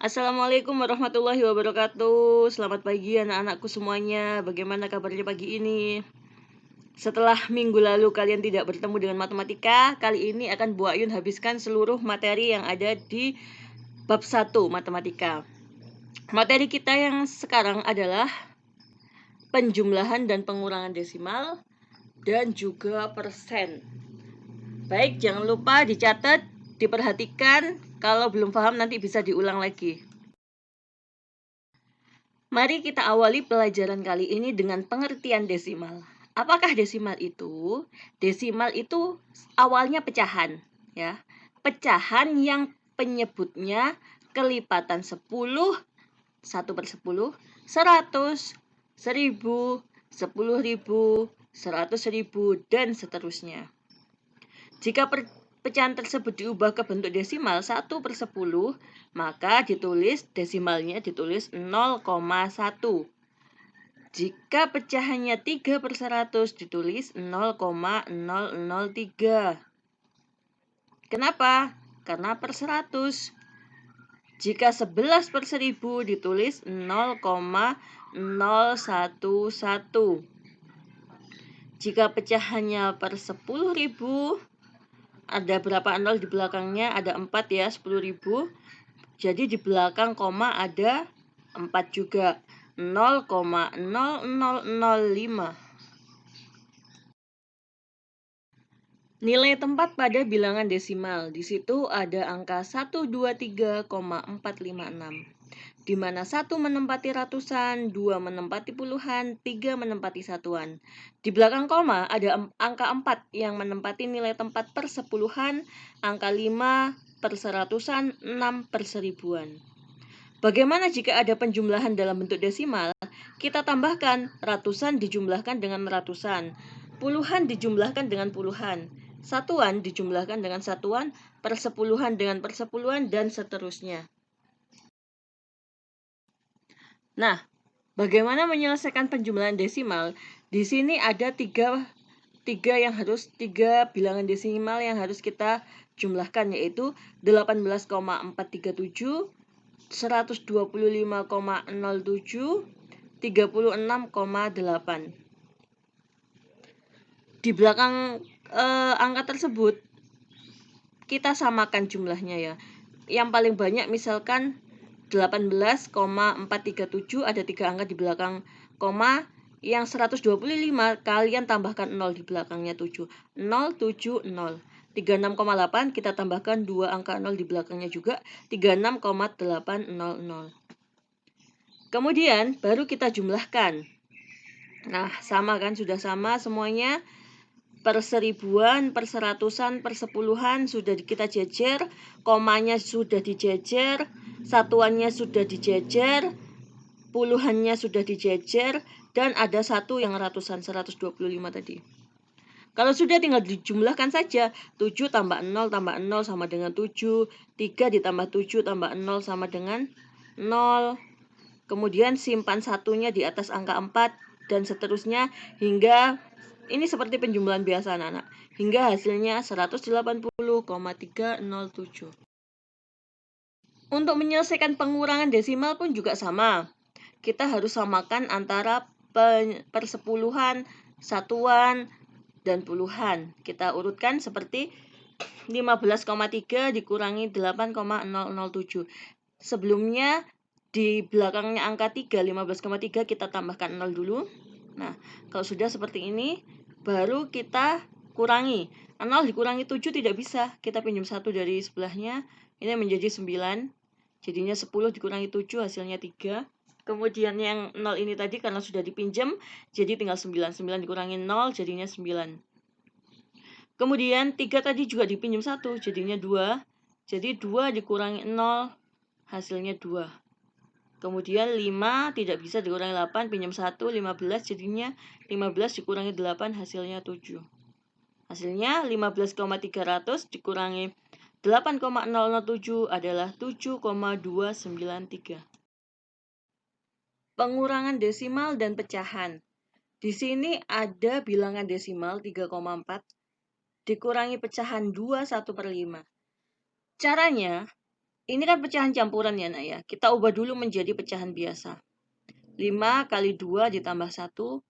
Assalamualaikum warahmatullahi wabarakatuh. Selamat pagi anak-anakku semuanya. Bagaimana kabarnya pagi ini? Setelah minggu lalu kalian tidak bertemu dengan matematika, kali ini akan Bu Ayun habiskan seluruh materi yang ada di bab 1 matematika. Materi kita yang sekarang adalah penjumlahan dan pengurangan desimal dan juga persen. Baik, jangan lupa dicatat, diperhatikan. Kalau belum paham nanti bisa diulang lagi. Mari kita awali pelajaran kali ini dengan pengertian desimal. Apakah desimal itu? Desimal itu awalnya pecahan, ya. Pecahan yang penyebutnya kelipatan 10, 1/10, 100, 1000, 10.000, 100.000, dan seterusnya. Jika pecahan tersebut diubah ke bentuk desimal 1/10, maka desimalnya ditulis 0,1. Jika pecahannya 3/100 ditulis 0,003. Kenapa? Karena per 100. Jika 11/1000 ditulis 0,011. Jika pecahannya per 10.000, ada berapa nol di belakangnya? Ada 4 ya, 10.000. Jadi di belakang koma ada 4 juga. 0,0005. Nilai tempat pada bilangan desimal. Di situ ada angka 123,456. Di mana 1 menempati ratusan, 2 menempati puluhan, 3 menempati satuan. Di belakang koma ada angka 4 yang menempati nilai tempat per sepuluhan, angka 5 per seratusan, 6 per seribuan. Bagaimana jika ada penjumlahan dalam bentuk desimal? Kita tambahkan, ratusan dijumlahkan dengan ratusan, puluhan dijumlahkan dengan puluhan, satuan dijumlahkan dengan satuan, persepuluhan dengan persepuluhan, dan seterusnya. Nah, bagaimana menyelesaikan penjumlahan desimal? Di sini ada tiga bilangan desimal yang harus kita jumlahkan, yaitu 18,437, 125,07, 36,8. Di belakang angka tersebut kita samakan jumlahnya ya. Yang paling banyak misalkan 18,437, ada 3 angka di belakang koma. Yang 125 kalian tambahkan 0 di belakangnya 7. 070. 36,8 kita tambahkan 2 angka 0 di belakangnya juga, 36,800. Kemudian baru kita jumlahkan. Nah, sama kan, sudah sama semuanya. Per seribuan, per seratusan, per sepuluhan sudah kita jejer, komanya sudah dijejer, satuannya sudah dijejer, puluhannya sudah dijejer, dan ada satu yang ratusan, 125 tadi. Kalau sudah tinggal dijumlahkan saja, 7 tambah 0 tambah 0 sama dengan 7, 3 ditambah 7 tambah 0 sama dengan 0. Kemudian simpan satunya di atas angka 4, dan seterusnya hingga ini seperti penjumlahan biasa anak-anak, hingga hasilnya 180,307. Untuk menyelesaikan pengurangan desimal pun juga sama. Kita harus samakan antara persepuluhan, satuan, dan puluhan. Kita urutkan seperti 15,3 dikurangi 8,007. Sebelumnya di belakangnya angka 3, 15,3 kita tambahkan 0 dulu. Nah, kalau sudah seperti ini, baru kita kurangi. 0 dikurangi 7 tidak bisa. Kita pinjam 1 dari sebelahnya. Ini menjadi 9. Jadinya 10 dikurangi 7 hasilnya 3. Kemudian yang 0 ini tadi karena sudah dipinjam, jadi tinggal 9. 9 dikurangi 0 jadinya 9. Kemudian 3 tadi juga dipinjam 1, jadinya 2. Jadi 2 dikurangi 0 hasilnya 2. Kemudian 5 tidak bisa dikurangi 8, pinjam 1, 15 jadinya 15 dikurangi 8 hasilnya 7. Hasilnya 15,300 dikurangi 8,007 adalah 7,293. Pengurangan desimal dan pecahan. Di sini ada bilangan desimal 3,4 dikurangi pecahan 2 1/5. Caranya, Ini kan pecahan campuran ya, Nak ya. Kita ubah dulu menjadi pecahan biasa. 5 kali 2 ditambah 1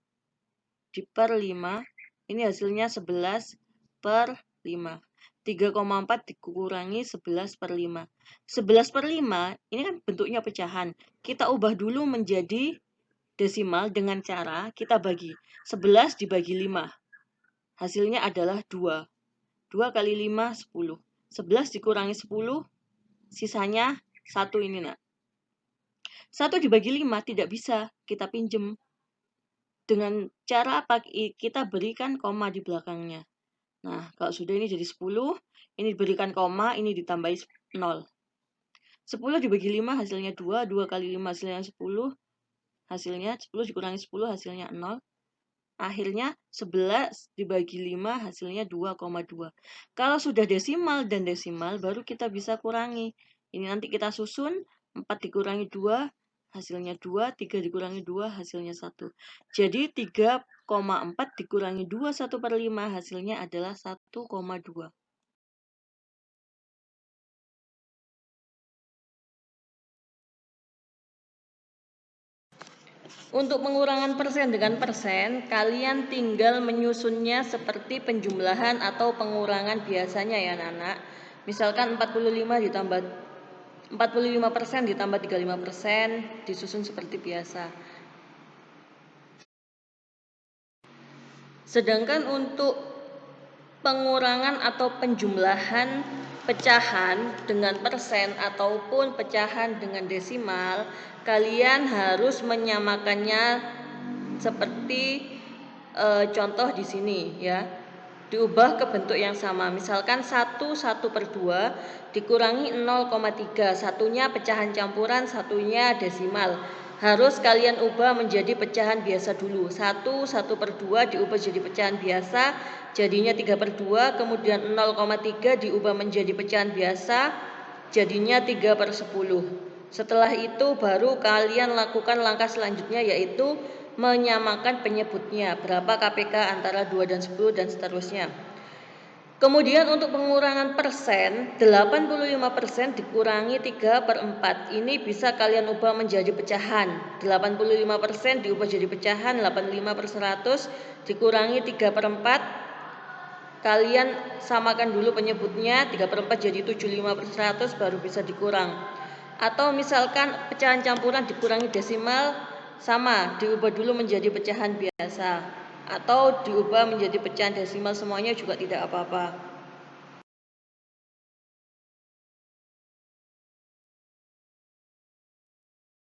per 5. Ini hasilnya 11 per 5. 3,4 dikurangi 11 per 5. 11 per 5 ini kan bentuknya pecahan. Kita ubah dulu menjadi desimal dengan cara kita bagi. 11 dibagi 5. Hasilnya adalah 2. 2 kali 5, 10. 11 dikurangi 10, sisanya 1 ini, Nak. 1 dibagi 5 tidak bisa, kita pinjem. Dengan cara apa? Kita berikan koma di belakangnya. Nah, kalau sudah ini jadi 10, ini diberikan koma, ini ditambahi 0. 10 dibagi 5 hasilnya 2, 2 kali 5 hasilnya 10, hasilnya 10 dikurangi 10 hasilnya 0. Akhirnya 11 dibagi 5 hasilnya 2,2. Kalau sudah desimal dan desimal baru kita bisa kurangi. Ini nanti kita susun, 4 dikurangi 2 hasilnya 2, 3 dikurangi 2 hasilnya 1. Jadi 3,4 dikurangi 2 1 per 5 hasilnya adalah 1,2. Untuk pengurangan persen dengan persen, kalian tinggal menyusunnya seperti penjumlahan atau pengurangan biasanya ya, Nana. Misalkan 45% ditambah 35%, disusun seperti biasa. Sedangkan untuk pengurangan atau penjumlahan pecahan dengan persen ataupun pecahan dengan desimal, kalian harus menyamakannya seperti contoh di sini ya. Diubah ke bentuk yang sama. Misalkan 1 per 2 dikurangi 0,3. Satunya pecahan campuran, satunya desimal. Harus kalian ubah menjadi pecahan biasa dulu. 1 per 2 diubah jadi pecahan biasa, jadinya 3 per 2. Kemudian 0,3 diubah menjadi pecahan biasa, jadinya 3 per 10. Setelah itu baru kalian lakukan langkah selanjutnya, yaitu menyamakan penyebutnya, berapa KPK antara 2 dan 10 dan seterusnya. Kemudian untuk pengurangan persen, 85% dikurangi 3 per 4. Ini bisa kalian ubah menjadi pecahan. 85% diubah jadi pecahan, 85 per 100 dikurangi 3 per 4. Kalian samakan dulu penyebutnya, 3 per 4 jadi 75 per 100 baru bisa dikurang. Atau misalkan pecahan campuran dikurangi desimal, sama, diubah dulu menjadi pecahan biasa. Atau diubah menjadi pecahan desimal semuanya juga tidak apa-apa.